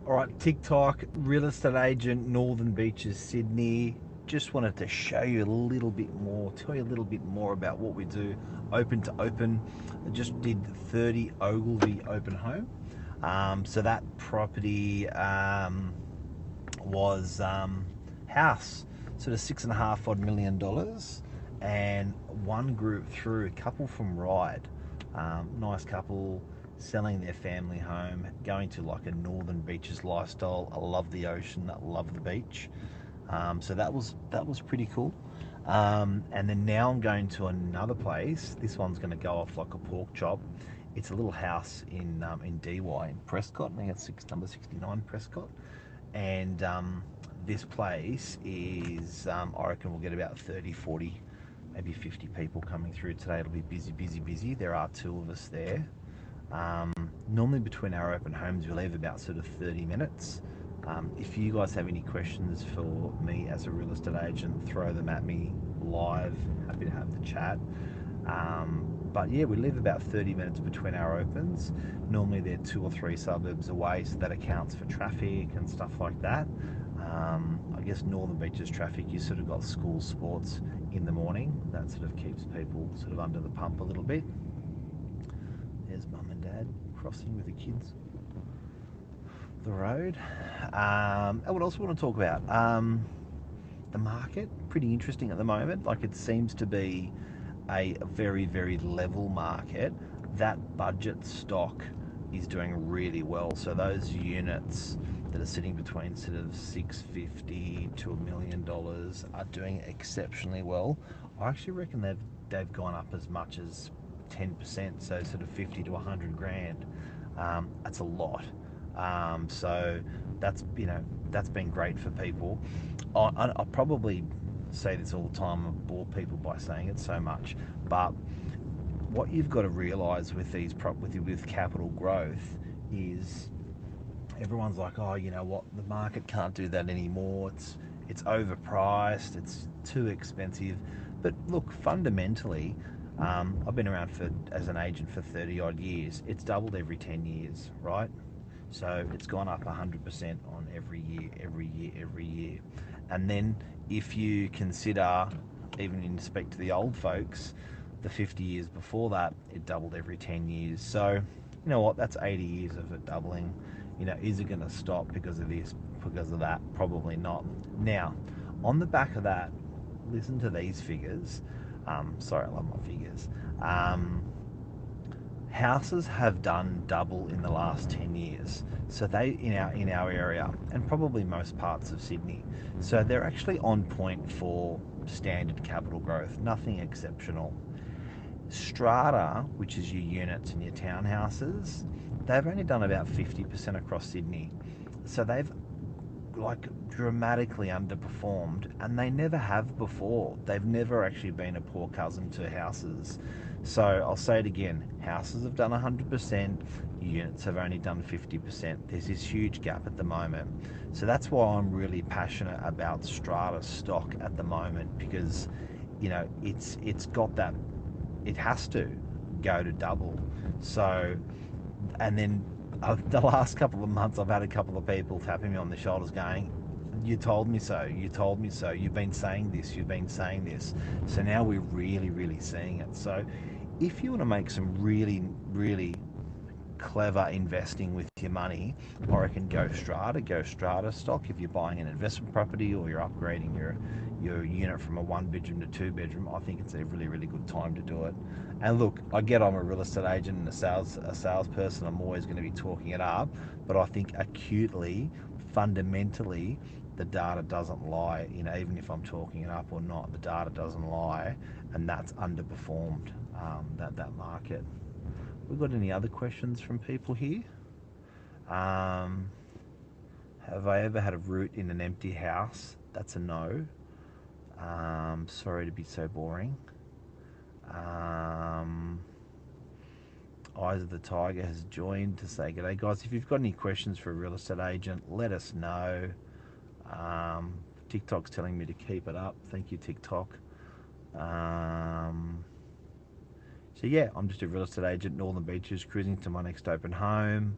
All right, TikTok, real estate agent, Northern Beaches, Sydney. Just wanted to show you a little bit more, tell you a little bit more about what we do, open to open. I just did 30 Ogilvy open home. So that property was house, sort of $6.5 odd million, and one group through, a couple from Ryde, nice couple selling their family home, going to like a Northern Beaches lifestyle. I love the ocean, I love the beach. So that was pretty cool. And then now I'm going to another place. This one's going to go off like a pork chop. It's a little house in DY in Prescott. I think it's number 69 Prescott. And this place is, I reckon we'll get about 30, 40, maybe 50 people coming through today. It'll be busy, busy, busy. There are two of us there. Normally between our open homes, we leave about sort of 30 minutes. If you guys have any questions for me as a real estate agent, throw them at me live. Happy to have the chat. But yeah, we live about 30 minutes between our opens. Normally they're 2 or 3 suburbs away, so that accounts for traffic and stuff like that. I guess Northern Beaches traffic, you sort of got school sports in the morning. That sort of keeps people sort of under the pump a little bit. There's mum and dad crossing with the kids the road. And what else we want to talk about? The market, pretty interesting at the moment. Like, it seems to be a very, very level market. That budget stock is doing really well. So those units that are sitting between sort of 650 to $1 million are doing exceptionally well. I actually reckon they've gone up as much as 10%, so sort of 50 to 100 grand. That's a lot. So that's been great for people. I probably say this all the time. I bore people by saying it so much, but what you've got to realise with with capital growth is everyone's like, oh, you know what, the market can't do that anymore. It's overpriced. It's too expensive. But look, fundamentally, I've been around as an agent for 30 odd years. It's doubled every 10 years, right? So it's gone up 100% on every year, every year, every year. And then if you consider, even in respect to the old folks, the 50 years before that, it doubled every 10 years. So, you know what, that's 80 years of it doubling. Is it going to stop because of this, because of that? Probably not. Now, on the back of that, listen to these figures. Sorry, I love my figures. Houses have done double in the last 10 years. So they in our area, and probably most parts of Sydney. So they're actually on point for standard capital growth, nothing exceptional. Strata, which is your units and your townhouses, they've only done about 50% across Sydney. So they've like dramatically underperformed, and they never have before. They've never actually been a poor cousin to houses. So I'll say it again, houses have done 100%, units have only done 50%. There's this huge gap at the moment. So that's why I'm really passionate about strata stock at the moment, because it's got that, it has to go to double. So, and then the last couple of months, I've had a couple of people tapping me on the shoulders going, you told me so, you told me so, you've been saying this, you've been saying this. So now we're really, really seeing it. So if you want to make some really, really clever investing with your money, I reckon go strata stock. If you're buying an investment property or you're upgrading your unit from a 1 bedroom to 2 bedroom, I think it's a really, really good time to do it. And look, I get I'm a real estate agent and a salesperson. I'm always going to be talking it up, but I think acutely, fundamentally, the data doesn't lie. Even if I'm talking it up or not, the data doesn't lie, and that's underperformed that market. We've got any other questions from people here? Um, have I ever had a root in an empty house? That's a no. Sorry to be so boring. Eyes of the Tiger has joined to say g'day, guys. If you've got any questions for a real estate agent, let us know. TikTok's telling me to keep it up. Thank you, TikTok. So yeah, I'm just a real estate agent, Northern Beaches, cruising to my next open home.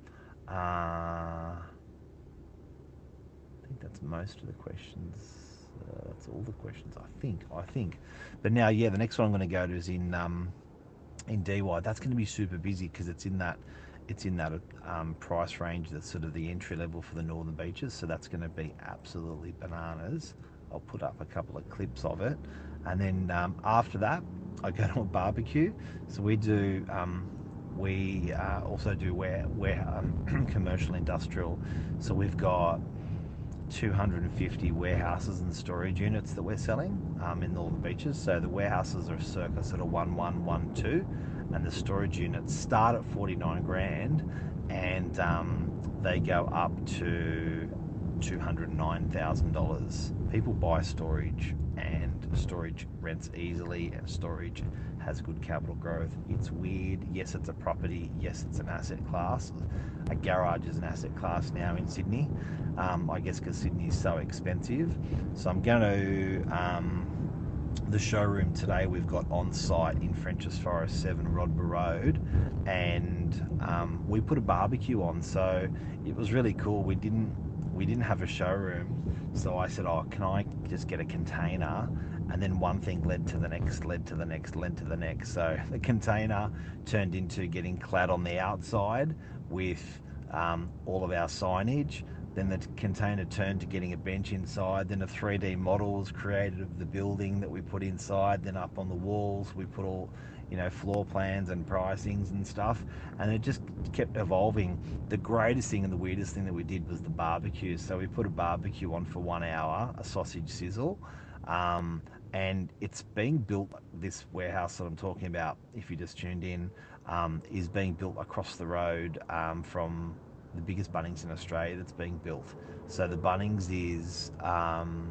I think that's most of the questions. That's all the questions, I think. But now, yeah, the next one I'm going to go to is in DY. That's going to be super busy because it's in that price range that's sort of the entry level for the northern beaches. So that's going to be absolutely bananas. I'll put up a couple of clips of it, and then after that, I go to a barbecue. So we also do commercial industrial. So we've got 250 warehouses and storage units that we're selling in Northern Beaches. So the warehouses are circa sort of 1112, and the storage units start at 49 grand, and they go up to $209,000. People buy storage, and storage rents easily, and storage has good capital growth. It's weird. Yes, it's a property. Yes, it's an asset class. A garage is an asset class now in Sydney. I guess because Sydney is so expensive. So I'm going to the showroom today. We've got on site in Frenchs Forest 7 Rodber Road, and we put a barbecue on. So it was really cool. We didn't have a showroom, so I said, "Oh, can I just get a container?" And then one thing led to the next, led to the next, led to the next. So the container turned into getting clad on the outside with all of our signage. Then the container turned to getting a bench inside. Then a 3D model was created of the building that we put inside. Then up on the walls, we put all, floor plans and pricings and stuff. And it just kept evolving. The greatest thing and the weirdest thing that we did was the barbecue. So we put a barbecue on for 1 hour, a sausage sizzle. And it's being built, this warehouse that I'm talking about, if you just tuned in, is being built across the road from the biggest Bunnings in Australia that's being built. So the Bunnings is $40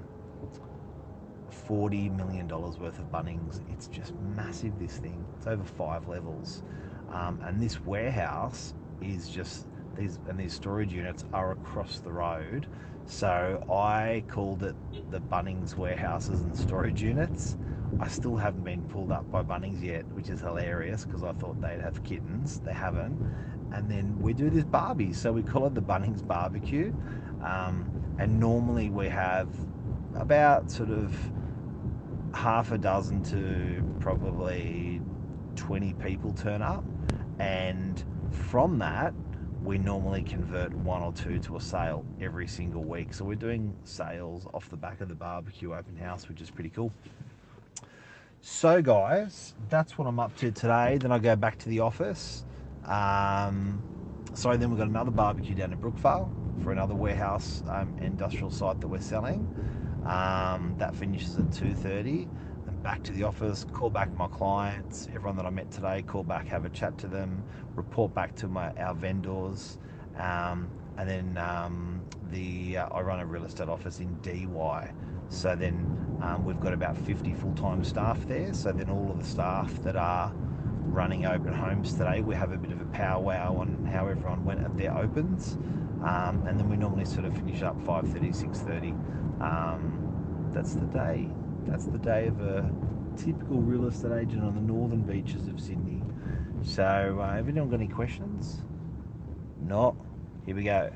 million worth of Bunnings. It's just massive, this thing. It's over 5 levels. And this warehouse is just, these storage units are across the road. So I called it the Bunnings warehouses and storage units. I still haven't been pulled up by Bunnings yet, which is hilarious because I thought they'd have kittens. They haven't. And then we do this barbie, so we call it the Bunnings barbecue. And normally we have about sort of half a dozen to probably 20 people turn up, and from that we normally convert 1 or 2 to a sale every single week. So we're doing sales off the back of the barbecue open house, which is pretty cool. So guys, that's what I'm up to today. Then I go back to the office. Then we've got another barbecue down in Brookvale for another warehouse industrial site that we're selling. That finishes at 2:30. Then back to the office, call back my clients, everyone that I met today, call back, have a chat to them, report back to our vendors, and then I run a real estate office in DY. So then we've got about 50 full-time staff there. So then all of the staff that are running open homes today, we have a bit of a powwow on how everyone went at their opens, and then we normally sort of finish up 5:30, 6:30. That's the day. That's the day of a typical real estate agent on the northern beaches of Sydney. So, have anyone got any questions? No. Here we go.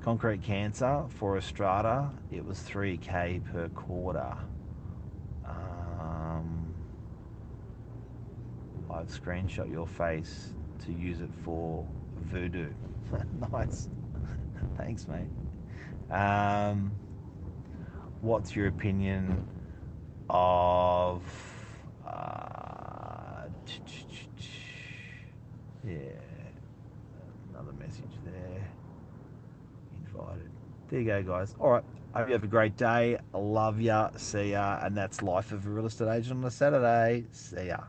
Concrete cancer for a strata, it was 3K per quarter. I've screenshot your face to use it for voodoo. Nice. Thanks, mate. What's your opinion of yeah, another message there. Invited. There you go, guys. All right. I hope you have a great day. I love ya. See ya. And that's life of a real estate agent on a Saturday. See ya.